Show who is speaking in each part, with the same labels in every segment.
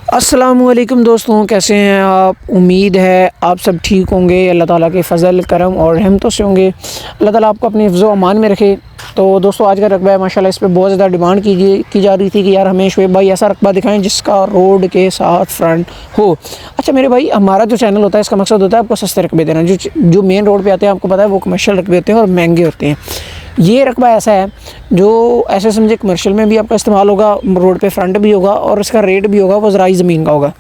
Speaker 1: अस्सलामुअलैकुम दोस्तों, कैसे हैं आप। उम्मीद है आप सब ठीक होंगे। अल्लाह ताला के फ़ज़ल करम और रहमतों से होंगे। अल्लाह ताला आपको अपने हिफ्ज़ व अमान में रखे। तो दोस्तों, आज का रकबा है माशाल्लाह, इस पे बहुत ज़्यादा डिमांड की जा रही थी कि यार हमें शुएब भाई ऐसा रकबा दिखाएं जिसका रोड के साथ फ्रंट हो। अच्छा मेरे भाई, हमारा जो चैनल होता है इसका मकसद होता है आपको सस्ते रकबे देना। जो मेन रोड पर आते हैं आपको पता है वो कमर्शियल रकबे होते हैं और महंगे होते हैं। ये रकबा ऐसा है जो ऐसे समझे कमर्शियल में भी आपका इस्तेमाल होगा, रोड पे फ्रंट भी होगा और इसका रेट भी होगा वो ज़राई ज़मीन का होगा।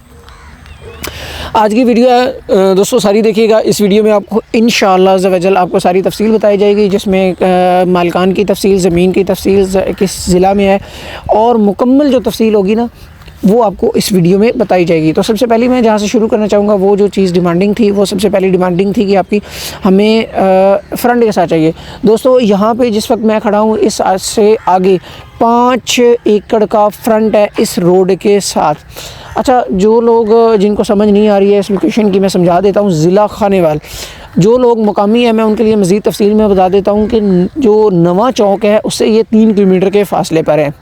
Speaker 1: आज की वीडियो है दोस्तों, सारी देखिएगा। इस वीडियो में आपको इंशाअल्लाह अज़्ज़ व जल आपको सारी तफसील बताई जाएगी, जिसमें मालिकान की तफसील, ज़मीन की तफसील, किस ज़िला में है और मुकम्मल जो तफसील होगी ना वो आपको इस वीडियो में बताई जाएगी। तो सबसे पहले मैं जहाँ से शुरू करना चाहूँगा, वो जो चीज़ डिमांडिंग थी, वो सबसे पहली डिमांडिंग थी कि आपकी हमें फ्रंट के साथ चाहिए। दोस्तों यहाँ पे जिस वक्त मैं खड़ा हूँ, इस आज से आगे 5 एकड़ का फ्रंट है इस रोड के साथ। अच्छा, जो लोग जिनको समझ नहीं आ रही है इस लोकेशन की, मैं समझा देता हूँ। ज़िला खानेवाल, जो लोग मुकामी है मैं उनके लिए मज़ीद तफसील में बता देता हूँ कि जो नवा चौक है उससे ये 3 किलोमीटर के फ़ासले पर है।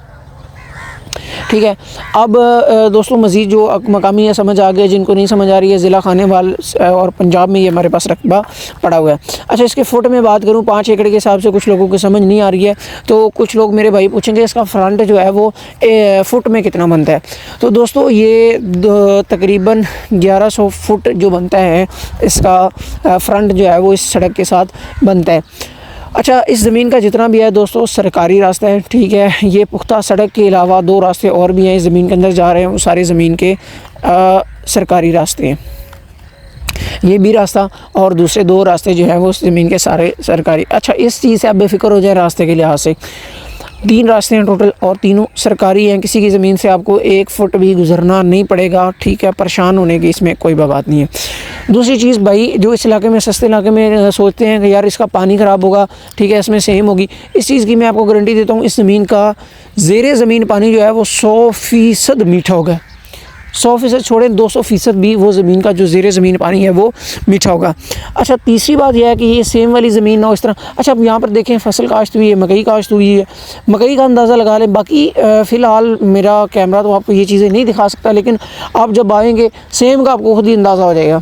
Speaker 1: ठीक है। अब दोस्तों मज़ीद जो मकामी है समझ आ गया, जिनको नहीं समझ आ रही है, ज़िला खानेवाल और पंजाब में ये हमारे पास रकबा पड़ा हुआ है। अच्छा, इसके फुट में बात करूँ, 5 एकड़ के हिसाब से कुछ लोगों को समझ नहीं आ रही है, तो कुछ लोग मेरे भाई पूछेंगे इसका फ्रंट जो है वो फुट में कितना बनता है। तो दोस्तों ये तकरीबन 1100 फुट जो बनता है इसका फ्रंट जो है वो इस सड़क के साथ बनता है। अच्छा, इस ज़मीन का जितना भी है दोस्तों सरकारी रास्ता है। ठीक है, ये पुख्ता सड़क के अलावा 2 रास्ते और भी हैं इस ज़मीन के अंदर जा रहे हैं, वो सारे ज़मीन के सरकारी रास्ते हैं। ये भी रास्ता और दूसरे 2 रास्ते जो हैं वो ज़मीन के सारे सरकारी। अच्छा, इस चीज़ से आप बेफिक्र हो जाए, रास्ते के लिहाज से 3 रास्ते हैं टोटल और तीनों सरकारी हैं। किसी की ज़मीन से आपको 1 फुट भी गुजरना नहीं पड़ेगा। ठीक है, परेशान होने की इसमें कोई बात नहीं है। दूसरी चीज़ भाई, जो इस इलाके में सस्ते इलाके में सोचते हैं कि यार इसका पानी ख़राब होगा, ठीक है, इसमें सेम होगी, इस चीज़ की मैं आपको गारंटी देता हूँ। इस ज़मीन का ज़ेरे ज़मीन पानी जो है वो 100% मीठा होगा। 100% छोड़ें, 200% भी वो ज़मीन का जो ज़ेरे ज़मीन पानी है वो मीठा होगा। अच्छा, तीसरी बात यह है कि ये सेम वाली ज़मीन ना हो इस तरह। अच्छा, अब यहाँ पर देखें फसल काश्त हुई है, मकई काश्त हुई है, मकई का अंदाज़ा लगा लें। बाकी फ़िलहाल मेरा कैमरा तो आपको ये चीज़ें नहीं दिखा सकता, लेकिन आप जब आएँगे सेम का आपको खुद ही अंदाज़ा हो जाएगा।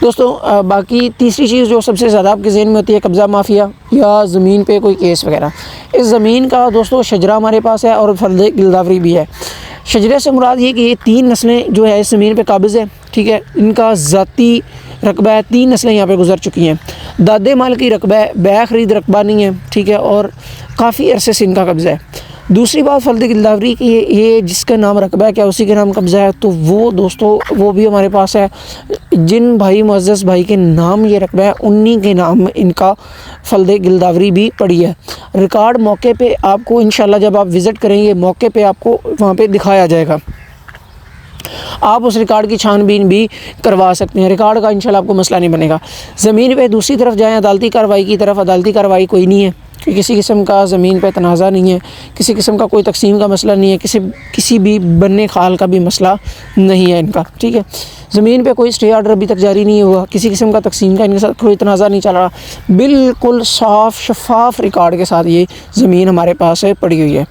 Speaker 1: दोस्तों बाकी तीसरी चीज़ जो सबसे ज़्यादा आपके ज़हन में होती है, कब्ज़ा माफिया या ज़मीन पे कोई केस वगैरह। इस ज़मीन का दोस्तों शजरा हमारे पास है और फर्द गिलदावरी भी है। शजरे से मुराद ये कि ये 3 नस्लें जो है इस ज़मीन पे काबिज़ है। ठीक है, इनका ज़ाती रकबा है, 3 नस्लें यहाँ पे गुजर चुकी हैं। दादे माल की रकबा है, बै ख़रीद रकबा नहीं है। ठीक है, और काफ़ी अरसे से इनका कब्ज़ा है। दूसरी बात फर्द गिलदावरी की, ये जिसका नाम रकबा है क्या उसी के नाम कब्ज़ा है, तो वो दोस्तों वो भी हमारे पास है। जिन भाई मुअज़्ज़ज़ भाई के नाम ये रकबा है उन्हीं के नाम इनका फर्द गिलदावरी भी पड़ी है। रिकॉर्ड मौके पे आपको इंशाल्लाह जब आप विज़िट करेंगे मौके पे आपको वहाँ पे दिखाया जाएगा। आप उस रिकॉर्ड की छानबीन भी करवा सकते हैं। रिकॉर्ड का इंशाल्लाह आपको मसला नहीं बनेगा। ज़मीन पे दूसरी तरफ जाएँ अदालती कार्रवाई की तरफ, अदालती कार्रवाई कोई नहीं है कि किसी किस्म का ज़मीन पे तनाज़ा नहीं है, किसी किस्म का कोई तकसीम का मसला नहीं है, किसी भी बनने खाल का भी मसला नहीं है इनका। ठीक है, ज़मीन पे कोई स्टे ऑर्डर अभी तक जारी नहीं हुआ, किसी किस्म का तकसीम का इनके साथ कोई तनाज़ा नहीं चल रहा। बिल्कुल साफ़ शफाफ रिकॉर्ड के साथ ये ज़मीन हमारे पास है पड़ी हुई है।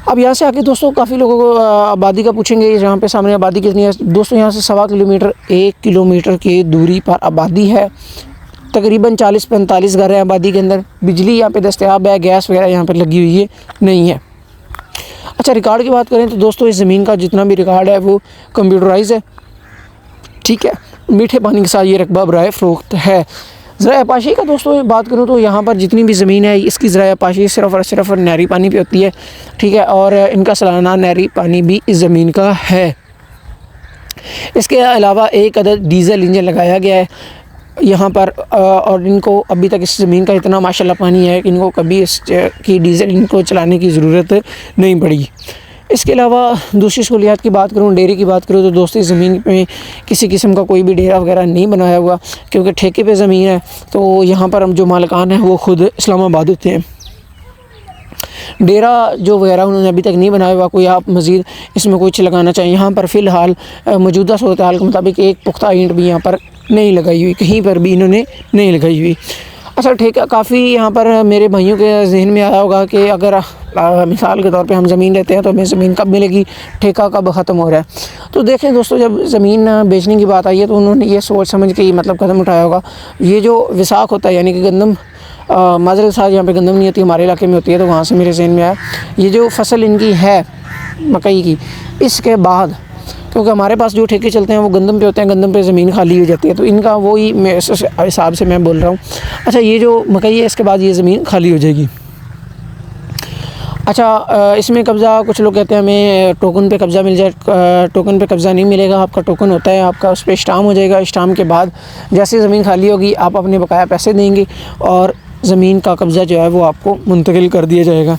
Speaker 1: अब यहाँ से आके दोस्तों काफ़ी लोगों को आबादी का पूछेंगे, यहाँ पे सामने आबादी कितनी है। दोस्तों यहाँ से 1.25 किलोमीटर 1 किलोमीटर की दूरी पर आबादी है। तकरीबन 40-45 घर हैं आबादी के अंदर। बिजली यहाँ पे दस्तयाब है, गैस वगैरह यहाँ पे लगी हुई है नहीं है। अच्छा, रिकॉर्ड की बात करें तो दोस्तों इस ज़मीन का जितना भी रिकॉर्ड है वो कंप्यूटराइज है। ठीक है, मीठे पानी के साथ ये रकबा बराए फ़रोख्त है। ज़राए पाशी का दोस्तों बात करूँ तो यहाँ पर जितनी भी ज़मीन है इसकी ज़राए पाशी सिर्फ़ और सिर्फ नहरी पानी पे होती है। ठीक है, और इनका सालाना नहरी पानी भी इस ज़मीन का है। इसके अलावा एक अदद डीज़ल इंजन लगाया गया है यहाँ पर, और इनको अभी तक इस ज़मीन का इतना माशाल्लाह पानी है कि इनको कभी इसकी डीज़ल इनको चलाने की ज़रूरत नहीं पड़ी। इसके अलावा दूसरी सहूलियात की बात करूँ, डेयरी की बात करूँ तो दोस्तों इस ज़मीन में किसी किस्म का कोई भी डेरा वगैरह नहीं बनाया हुआ, क्योंकि ठेके पे ज़मीन है। तो यहाँ पर हम जो मालिकान हैं वो ख़ुद इस्लामाबाद होते हैं। डेरा जो वगैरह उन्होंने अभी तक नहीं बनाया हुआ। कोई आप मज़ीद इसमें कुछ लगाना चाहिए, यहाँ पर फ़िलहाल मौजूदा सूरत हाल के मुताबिक एक पुख्ता ईंट भी यहाँ पर नहीं लगाई हुई, कहीं पर भी इन्होंने नहीं लगाई हुई। अच्छा, ठेका काफ़ी यहाँ पर मेरे भाइयों के जहन में आया होगा कि अगर मिसाल के तौर पे हम ज़मीन लेते हैं तो हमें ज़मीन कब मिलेगी, ठेका कब ख़त्म हो रहा है। तो देखें दोस्तों, जब ज़मीन बेचने की बात आई है तो उन्होंने ये सोच समझ के मतलब कदम उठाया होगा। ये जो विसाख होता है यानी कि गंदम, माजरे के साथ यहाँ पे गंदम नहीं होती, हमारे इलाके में होती है, तो वहाँ से मेरे जहन में आया ये जो फसल इनकी है मकई की, इसके बाद क्योंकि हमारे पास जो ठेके चलते हैं वो गंदम पे होते हैं, गंदम पे ज़मीन खाली हो जाती है, तो इनका वही हिसाब से मैं बोल रहा हूँ। अच्छा, ये जो मकई है इसके बाद ये ज़मीन खाली हो जाएगी। अच्छा, इसमें कब्ज़ा, कुछ लोग कहते हैं हमें टोकन पे कब्ज़ा मिल जाए। टोकन पे कब्ज़ा नहीं मिलेगा, आपका टोकन होता है, आपका उस पर स्टाम्प हो जाएगा। स्टाम्प के बाद जैसे ज़मीन खाली होगी आप अपने बकाया पैसे देंगे और ज़मीन का कब्ज़ा जो है वो आपको मुंतकिल कर दिया जाएगा।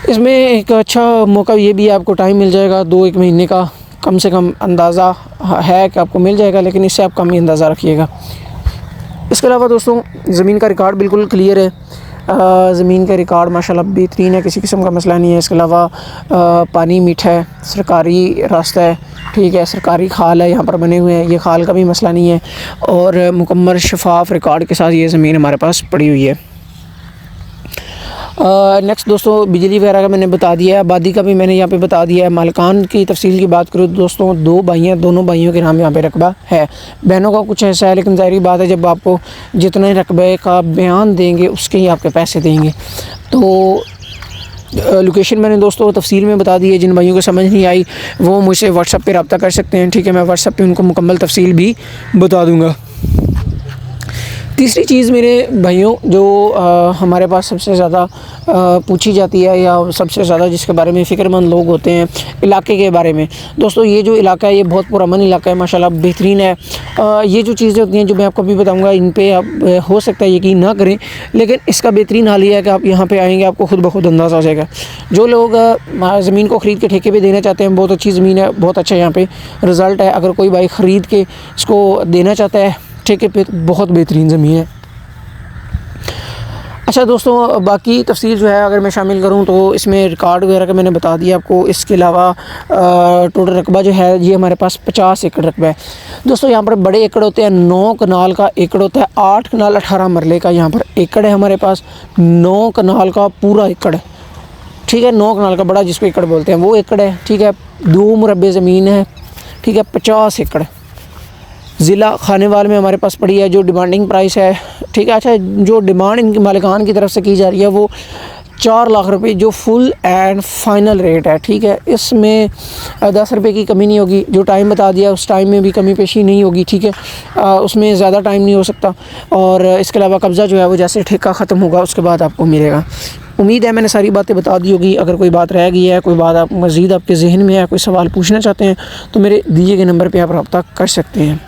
Speaker 1: इसमें एक अच्छा मौका ये भी आपको टाइम मिल जाएगा, 2-1 महीने का कम से कम अंदाज़ा है कि आपको मिल जाएगा, लेकिन इससे आप कम ही अंदाज़ा रखिएगा। इसके अलावा दोस्तों, ज़मीन का रिकॉर्ड बिल्कुल क्लियर है। ज़मीन का रिकॉर्ड माशाल्लाह बेहतरीन है, किसी किस्म का मसला नहीं है। इसके अलावा पानी मीठा है, सरकारी रास्ता है, ठीक है, सरकारी खाल है यहाँ पर बने हुए हैं, ये खाल का भी मसला नहीं है और मुकम्मल शफाफ रिकॉर्ड के साथ ये ज़मीन हमारे पास पड़ी हुई है। नेक्स्ट दोस्तों, बिजली वगैरह का मैंने बता दिया है, आबादी का भी मैंने यहाँ पे बता दिया है। मालिकान की तफसील की बात करूँ दोस्तों, 2 भाई हैं, दोनों भाइयों के नाम यहाँ पे रकबा है। बहनों का कुछ ऐसा है, लेकिन ज़ाहिर बात है जब आपको जितने रकबे का बयान देंगे उसके ही आपके पैसे देंगे। तो लोकेशन मैंने दोस्तों तफसील में बता दी है। जिन भाइयों को समझ नहीं आई वो मुझसे व्हाट्सअप पर रब्ता कर सकते हैं, ठीक है, मैं व्हाट्सअप पर उनको मुकम्मल तफसील भी बता दूँगा। तीसरी चीज़ मेरे भाइयों, जो हमारे पास सबसे ज़्यादा पूछी जाती है या सबसे ज़्यादा जिसके बारे में फ़िक्रमंद लोग होते हैं, इलाके के बारे में। दोस्तों, ये जो इलाका है ये बहुत पुरअमन इलाका है, माशाल्लाह बेहतरीन है। ये जो चीज़ें होती हैं जो मैं आपको अभी बताऊंगा, इन पे आप हो सकता है यकीन ना करें, लेकिन इसका बेहतरीन हाल ये है कि आप यहाँ पे आएंगे आपको खुद ब खुद अंदाज़ा हो जाएगा। जो लोग ज़मीन को ख़रीद के ठेके पे देना चाहते हैं, बहुत अच्छी ज़मीन है, बहुत अच्छा यहाँ पे रिज़ल्ट है। अगर कोई भाई ख़रीद के इसको देना चाहता है ठेके पे, तो बहुत बेहतरीन ज़मीन है। अच्छा दोस्तों, बाकी तफसील जो है अगर मैं शामिल करूं तो इसमें रिकॉर्ड वगैरह का मैंने बता दिया आपको। इसके अलावा टोटल रकबा जो है ये हमारे पास 50 एकड़ रकबा है। दोस्तों, यहाँ पर बड़े एकड़ होते हैं, 9 कनाल का एकड़ होता है, 8 कनाल 18 मरले का यहाँ पर एकड़ है हमारे पास, 9 कनाल का पूरा एकड़, ठीक है, 9 कनाल का बड़ा जिसको एकड़ बोलते हैं वो एकड़ है, ठीक है। 2 मुरब्बे ज़मीन है, ठीक है, 50 एकड़ ज़िला खानेवाल में हमारे पास पड़ी है। जो डिमांडिंग प्राइस है, ठीक है, अच्छा, जो डिमांड इनकी मालिकान की तरफ से की जा रही है वो 4 लाख रुपए जो फुल एंड फाइनल रेट है, ठीक है। इसमें 10 रुपये की कमी नहीं होगी। जो टाइम बता दिया उस टाइम में भी कमी पेशी नहीं होगी, ठीक है, उसमें ज़्यादा टाइम नहीं हो सकता। और इसके अलावा कब्ज़ा जो है वो जैसे ठेका ख़त्म होगा उसके बाद आपको मिलेगा। उम्मीद है मैंने सारी बातें बता दी होगी। अगर कोई बात रह गई है, कोई बात आप मज़ीद आपके जहन में है, कोई सवाल पूछना चाहते हैं तो मेरे दिए गए नंबर पर आप रब्ता कर सकते हैं।